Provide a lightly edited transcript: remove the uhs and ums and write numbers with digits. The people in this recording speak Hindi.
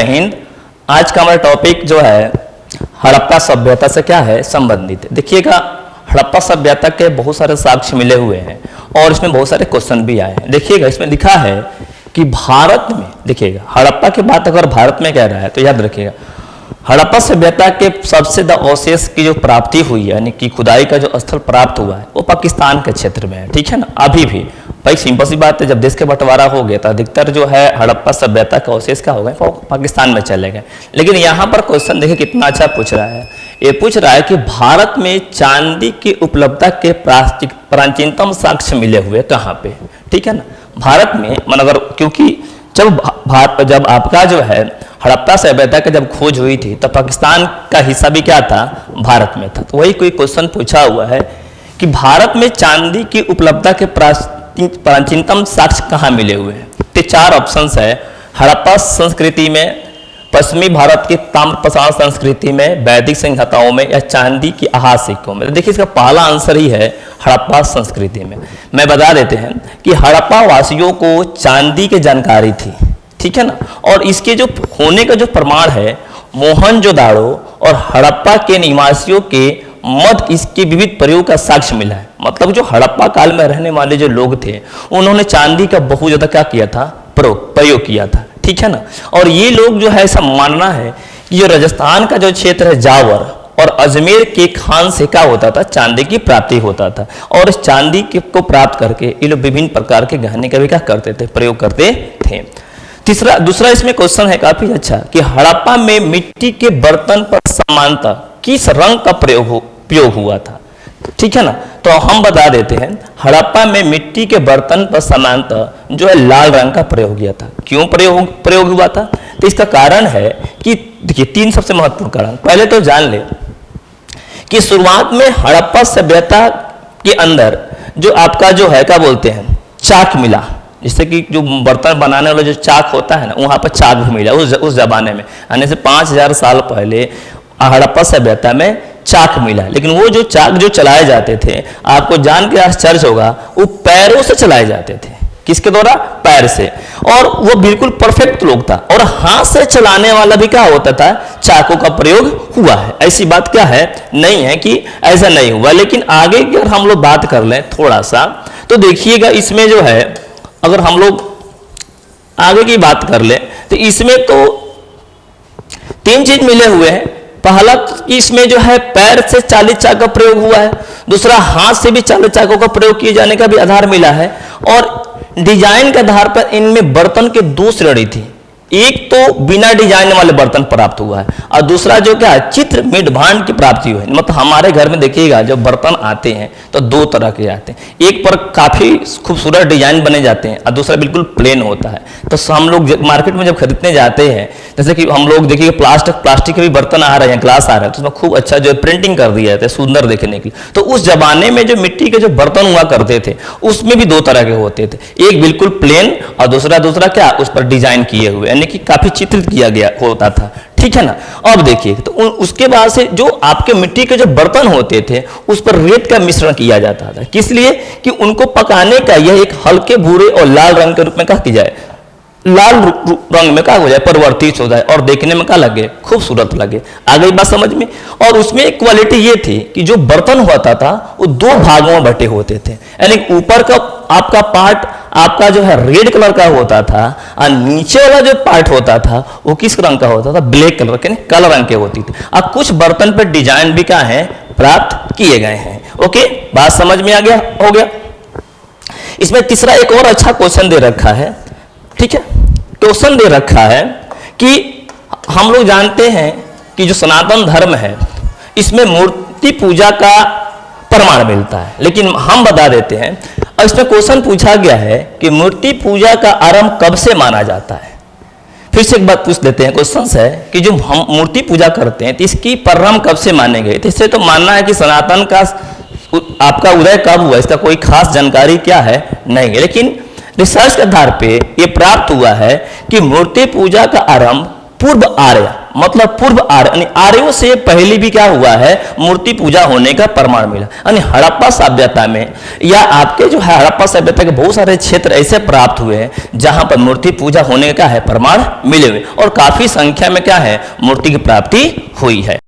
हिंद। आज का हमारा टॉपिक जो है हड़प्पा सभ्यता से क्या है संबंधित है। देखिएगा, हड़प्पा सभ्यता के बहुत सारे साक्ष्य मिले हुए हैं और इसमें बहुत सारे क्वेश्चन भी आए हैं। देखिएगा, इसमें लिखा है कि भारत में, देखिएगा हड़प्पा की बात अगर भारत में कह रहा है तो याद रखिएगा हड़प्पा सभ्यता के सबसे ज्यादा अवशेष की जो प्राप्ति हुई है, यानी कि खुदाई का जो स्थल प्राप्त हुआ है वो पाकिस्तान के क्षेत्र में है। ठीक है ना। अभी भी भाई सिंपल सी बात है, जब देश के बंटवारा हो गया तो अधिकतर जो है हड़प्पा सभ्यता का अवशेष क्या हो गए, पाकिस्तान में चले गए। लेकिन यहाँ पर क्वेश्चन देखिए कितना अच्छा पूछ रहा है। ये पूछ रहा है कि भारत में चांदी की उपलब्धता के प्राचीनतम साक्ष्य मिले हुए कहाँ पे। ठीक है ना। भारत में मन अगर, क्योंकि जब आपका जो है हड़प्पा सभ्यता की जब खोज हुई थी तब पाकिस्तान का हिस्सा भी क्या था, भारत में था। तो वही कोई क्वेश्चन पूछा हुआ है कि भारत में चांदी की उपलब्धता के प्राचीनतम साक्ष्य कहाँ मिले हुए हैं। तो 4 ऑप्शंस है। हड़प्पा संस्कृति में, पश्चिमी भारत की ताम्रप्रसार संस्कृति में, वैदिक संहिताओं में, या चांदी की आहार सिक्कों में। तो देखिए इसका पहला आंसर ही है हड़प्पा संस्कृति में। मैं बता देते हैं कि हड़प्पा वासियों को चांदी की जानकारी थी। ठीक है ना। और इसके जो होने का जो प्रमाण है, मोहनजोदाड़ो और हड़प्पा के निवासियों के मध्य इसके विविध प्रयोग का साक्ष्य मिला है। मतलब जो हड़प्पा काल में रहने वाले जो लोग थे उन्होंने चांदी का बहुत ज्यादा क्या किया था, प्रयोग किया था। ठीक है ना। और ये लोग जो है ऐसा मानना है कि जो राजस्थान का जो क्षेत्र है जावर और अजमेर के खान से क्या होता था, चांदी की प्राप्ति होता था। और इस चांदी को प्राप्त करके ये लोग विभिन्न प्रकार के गहने का भी क्या करते थे, प्रयोग करते थे। दूसरा इसमें क्वेश्चन है काफी अच्छा कि हड़प्पा में मिट्टी के बर्तन पर समानता किस रंग का प्रयोग हुआ था। ठीक है ना। तो हम बता देते हैं हड़प्पा में मिट्टी के बर्तन पर समानता जो है लाल रंग का प्रयोग किया था। क्यों प्रयोग हुआ था? तो इसका कारण है कि देखिए 3 सबसे महत्वपूर्ण कारण। पहले तो जान ले कि शुरुआत में हड़प्पा सभ्यता के अंदर जो आपका जो है क्या बोलते हैं, चाक मिला। जिससे कि जो बर्तन बनाने वाला जो चाक होता है ना, वहां पर चाक भी मिला उस जमाने में, यानी से 5000 साल पहले हड़प्पा सभ्यता में चाक मिला। लेकिन वो जो चाक जो चलाए जाते थे, आपको जान के आश्चर्य होगा, वो पैरों से चलाए जाते थे। किसके द्वारा? पैर से। और वो बिल्कुल परफेक्ट लोग था। और हाथ से चलाने वाला भी क्या होता था, चाकू का प्रयोग हुआ है। ऐसी बात क्या है, नहीं है कि ऐसा नहीं हुआ। लेकिन आगे अगर हम लोग बात कर लें थोड़ा सा, तो देखिएगा इसमें जो है अगर हम लोग आगे की बात कर ले तो इसमें तो 3 चीज मिले हुए हैं। पहला इसमें जो है पैर से 40 चाक का प्रयोग हुआ है। दूसरा हाथ से भी 40 चाकों का प्रयोग किए जाने का भी आधार मिला है। और डिजाइन के आधार पर इनमें बर्तन के 2 श्रेणी थी। एक तो बिना डिजाइन वाले बर्तन प्राप्त हुआ है और दूसरा जो क्या है, चित्र मेढ़ भांड की प्राप्ति हुई है। मतलब हमारे घर में देखिएगा जब बर्तन आते हैं तो 2 तरह के आते हैं। एक पर काफी खूबसूरत डिजाइन बने जाते हैं और दूसरा बिल्कुल प्लेन होता है। तो हम लोग मार्केट में जब खरीदने जाते हैं, जैसे कि हम लोग देखिए प्लास्टिक के भी बर्तन आ रहे हैं, ग्लास आ रहे हैं, तो उसमें खूब अच्छा जो प्रिंटिंग कर दिया जाता है सुंदर देखने के लिए। तो उस जमाने में जो मिट्टी के जो बर्तन हुआ करते थे उसमें भी 2 तरह के होते थे। एक बिल्कुल प्लेन और दूसरा क्या, उस पर डिजाइन किए हुए, यानी कि काफी चित्रित किया गया होता था। ठीक है ना। अब देखिए तो उसके बाद से जो आपके मिट्टी के जो बर्तन होते थे उस पर रेत का मिश्रण किया जाता था। किस लिए? कि उनको पकाने का यह एक हल्के भूरे और लाल रंग के रूप में क्या की जाए, लाल रंग में क्या हो जाए, परिवर्तित हो जाए और देखने में क्या लगे, खूबसूरत लगे। आ गई बात समझ में। और उसमें एक क्वालिटी ये थी कि जो बर्तन होता था वो 2 भागों में बटे होते थे। यानी ऊपर का आपका पार्ट आपका जो है रेड कलर का होता था और नीचे वाला जो पार्ट होता था वो किस रंग का होता था, ब्लैक कलर के, काला रंग के होती थी। अब कुछ बर्तन पर डिजाइन भी क्या है, प्राप्त किए गए हैं। ओके, बात समझ में आ गया, हो गया। इसमें तीसरा एक और अच्छा क्वेश्चन दे रखा है। ठीक है, क्वेश्चन दे रखा है कि हम लोग जानते हैं कि जो सनातन धर्म है इसमें मूर्ति पूजा का प्रमाण मिलता है। लेकिन हम बता देते हैं, और इसमें क्वेश्चन पूछा गया है कि मूर्ति पूजा का आरंभ कब से माना जाता है। फिर से एक बात पूछ देते हैं, क्वेश्चन है कि जो हम मूर्ति पूजा करते हैं तो इसकी प्रारंभ कब से माने गए। तो इससे तो मानना है कि सनातन का आपका उदय कब हुआ, इसका कोई खास जानकारी क्या है, नहीं है। लेकिन रिसर्च के आधार पे ये प्राप्त हुआ है कि मूर्ति पूजा का आरंभ पूर्व आर्य, मतलब पूर्व आर्य, यानी आर्यों से पहले भी क्या हुआ है, मूर्ति पूजा होने का प्रमाण मिला। यानी हड़प्पा सभ्यता में या आपके जो है हड़प्पा सभ्यता के बहुत सारे क्षेत्र ऐसे प्राप्त हुए हैं जहां पर मूर्ति पूजा होने का क्या है, प्रमाण मिले हुए, और काफी संख्या में क्या है, मूर्ति की प्राप्ति हुई है।